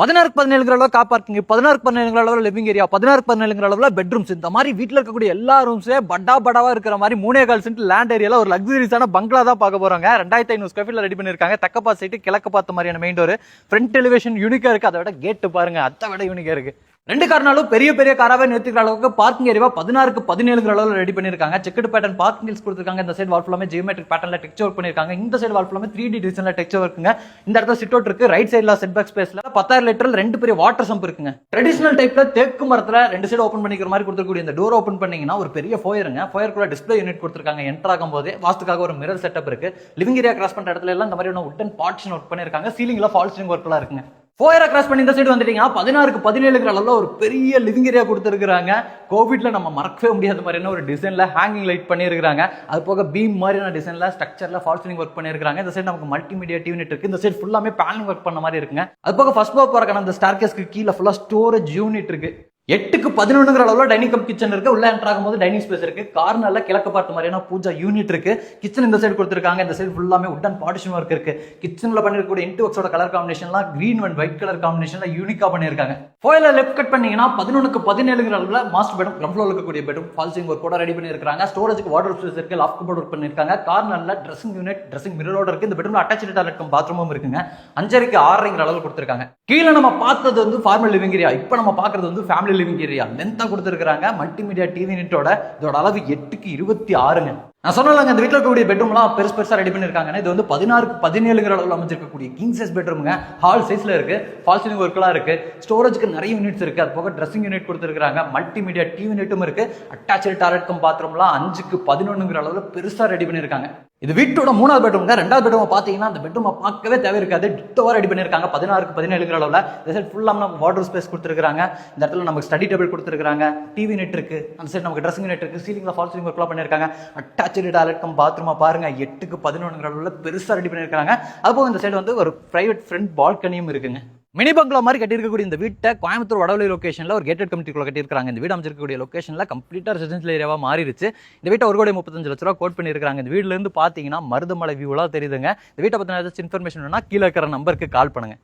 16-17 அளவுல car parking, 16-17 அளவுல living area, 16-17 அளவுல பெட்ரூம்ஸ், இந்த மாதிரி வீட்டுல இருக்கக்கூடிய எல்லா ரூம்ஸே படாவா இருக்கிற மாதிரி 3.25 சென்ட் லேண்ட் ஏரியால ஒரு லக்ஸரிஸான பங்களா தான் பார்க்க போறாங்க. 2500 ஸ்கொயர் ஃபீட்ல ரெடி பண்ணிருக்காங்க. தக்கப்பா சைட்டு, கிழக்கு பார்த்த மாதிரியான மெயின் டோர், ஃப்ரண்ட் எலிவேஷன் யூனிக்கா இருக்கு. அதை விட கேட்டு பாருங்க, அதை விட யூனிக்கா இருக்கு. ரெண்டு காரணாலும் பெரிய காராவே நிறுத்திக்கிற அளவுக்கு பார்க்கிங் ஏரியா 16-17 அளவுல ரெடி பண்ணிருக்காங்க. செக்குடு பேட்டர்ன் பார்க்கிங் ஹில்ஸ் கொடுத்திருக்காங்க. இந்த சைடு வால் ஃபுல்லாமே ஜியோமெட்ரிக் பேட்டர்ன்ல டெக்ஸ்சர் ஒர்க் பண்ணிருக்காங்க. இந்த சைடு வால் ஃபுல்லாமே 3D டிசைன்ல டெக்ஸ்சர் ஒர்க்குங்க. இந்த இடத்துல சிட் அவுட் இருக்கு. ரைட் சைடுல செட் பேக் ஸ்பேஸ்ல 10,000 லிட்டர் 2 பெரிய வாட்டர் சம்ப் இருக்குங்க. ட்ரெடிஷனல் டைப்ல தேக்கு மரத்துல 2 சைடு ஓபன் பண்ணிக்கிற மாதிரி கொடுத்துக்கூடிய இந்த டோர் ஓபன் பண்ணீங்கன்னா ஒரு பெரிய ஃபோயருங்க. ஃபோயருக்குள்ள டிஸ்ப்ளே யூனிட் கொடுத்திருக்காங்க. என்டர் ஆகும்போது வாஸ்துக்காக ஒரு மிரர் செட்டப் இருக்கு. லிவிங் ஏரியா கிராஸ் பண்ற இடத்துல எல்லாம் இந்த மாதிரி உட்டன் பார்ட்டிஷன் ஒர்க் பண்ணிருக்காங்க. சீலிங்ல ஃபால் சீலிங் ஒர்க் எல்லாம் இருக்குங்க. ஃபோயரை கிராஸ் பண்ணி இந்த சைடு வந்துட்டீங்கன்னா 16-17 அளவுல ஒரு பெரிய லிவிங் ஏரியா கொடுத்துருக்காங்க. கோவிட்ல நம்ம மறக்கவே முடியாத மாதிரியான ஒரு டிசைன்ல ஹேங்கிங் லைட் பண்ணிருக்காங்க. அது போக பீம் மாதிரியான டிசைன்ல ஸ்ட்ரக்சர்ல ஃபால் சீலிங் ஒர்க் பண்ணிருக்காங்க. இந்த சைடு நமக்கு மல்டிமீடியா டிவி யூனிட் இருக்கு. இந்த சைடு ஃபுல்லாமே பேனலிங் ஒர்க் பண்ண மாதிரி இருக்குங்க. அது போக ஃபர்ஸ்ட் ஃப்ளோர் போறக்கான அந்த ஸ்டார்கேஸ்க்கு கீழே ஃபுல்லா ஸ்டோரேஜ் யூனிட் இருக்கு. 8-11 அளவுல டைனிங் கம் கிச்சன் இருக்கு. உள்ள என்டர் ஆகும்போது டைனிங் ஸ்பேஸ் இருக்கு. கார்னர்ல கிழக்கு பார்த்த மாதிரியான பூஜா யூனிட் இருக்கு. கிச்சன் இந்த சைடு கொடுத்திருக்காங்க. இந்த சைடு ஃபுல்லாமே உட்டன் பார்ட்டிஷன் ஒர்க் இருக்கு. கிச்சன்ல பண்ணிருக்கக்கூடிய இன்டர்வர்க்ஸோட கலர் காம்பினேஷன்லாம் கிரீன் அண்ட் ஒயிட் கலர் காம்பினேஷன்ல யூனிக்கா பண்ணிருக்காங்க. ஃபோயில லெஃப்ட் கட் பண்ணீங்கன்னா 11-17 அளவுல மாஸ்டர் பெட்ரூம், கிரவுண்ட் ஃப்ளோர்ல இருக்கக்கூடிய பெட்ரூம், ஃபால் சீலிங் ஒர்க் கூட ரெடி பண்ணிருக்காங்க. ஸ்டோரேஜ்க்கு வாட்டர் ஸ்பேஸ் இருக்கு. லாஃப்ட் கபோர்ட் ஒர்க் பண்ணிருக்காங்க. கார்னர்ல ட்ரெஸ்ஸிங் யூனிட், ட்ரெஸ்ஸிங் மிரரோட இருக்கு. இந்த பெட்ரூம்ல அட்டாச்ட் டாய்லெட் கம் பாத்ரூமும் இருக்குங்க. 5.5 அளவுல கொடுத்திருக்காங்க. கீழே நம்ம பார்த்தது வந்து ஃபார்மல் லிவிங் ஏரியா. இப்போ நம்ம பார்க்கிறது வந்து ஃபேமிலி லிவிங் ஏரியா. கொடுத்திருக்காங்க. மல்டிமீடியா டிவி யூனிட்டோட இதோட அளவு 8-26ங்க. நான் சொன்னலங்க, இந்த வீட்டில் இருக்கக்கூடிய பெட்ரூம்லாம் பெருசா ரெடி பண்ணிருக்காங்க. இது வந்து 16-17 அளவுல அமைச்சிருக்கக்கூடிய கிங் சைஸ் பெட்ரூம்ங்க. ஹால் சைஸ்ல இருக்கு. ஃபால் சீலிங் ஒர்க்லாம் இருக்கு. ஸ்டோரேஜ்க்கு நிறைய யூனிட்ஸ் இருக்கு. அது போக ட்ரெஸ்ஸிங் யூனிட் கொடுத்திருக்காங்க. மல்டிமீடியா டிவி யூனிட்டும் இருக்கு. அட்டாச்ட் டாய்லெட் கம் பாத்ரூம்லாம் 5-11 அளவுல பெருசா ரெடி பண்ணிருக்காங்க. இது வீட்டோட 3வது பெட்ரூம்ங்க. 2வது பெட்ரூம் பாத்தீங்கன்னா அந்த பெட்ரூம் பார்க்கவே தேவை இருக்காது. டிட்டோவா ரெடி பண்ணிருக்காங்க. 16-17 அளவுல. இந்த சைடு ஃபுல்லா நமக்கு வாட்டர் ஸ்பேஸ் கொடுத்திருக்காங்க. இந்த இடத்துல நமக்கு ஸ்டடி டேபிள் கொடுத்திருக்காங்க. டிவி யூனிட் இருக்கு. அந்த சைடு நமக்கு ட்ரெஸ்ஸிங் யூனிட் இருக்கு. சீலிங்ல ஃபால் சீலிங் ஒர்க்லாம் பண்ணிருக்காங்க. அட்டாச்ட் டாய்லெட் கம் பாத்ரூமா பாருங்க, 8-11 அளவுல பெருசா ரெடி பண்ணிருக்காங்க. அதுபோக இந்த சைடு வந்து ஒரு பிரைவேட் ஃப்ரண்ட் பால்கனியும் இருக்குங்க. மினி பங்களா மாதிரி கட்டியிருக்கக்கூடிய இந்த வீட்டை கோயம்புத்தூர் வடவழி லொகேஷன்ல ஒரு கேட்டட் கமிட்டிக்குள்ள கட்டியிருக்காங்க. இந்த வீடு அமைச்சிருக்கக்கூடிய லொகேஷன்ல கம்ப்ளீட்டா ரெசிடென்ஷியல் ஏரியாவா மாறிடுச்சு. இந்த வீட்டை 1,35 லட்ச ரூபா கோட் பண்ணியிருக்காங்க. இந்த வீட்ல இருந்து பாத்தீங்கன்னா மருதமலை வியூலாம் தெரியுதுங்க. இந்த வீட்டை பத்தின இன்ஃபர்மேஷன் வேணும்னா கீழே இருக்கிற நம்பருக்கு கால் பண்ணுங்க.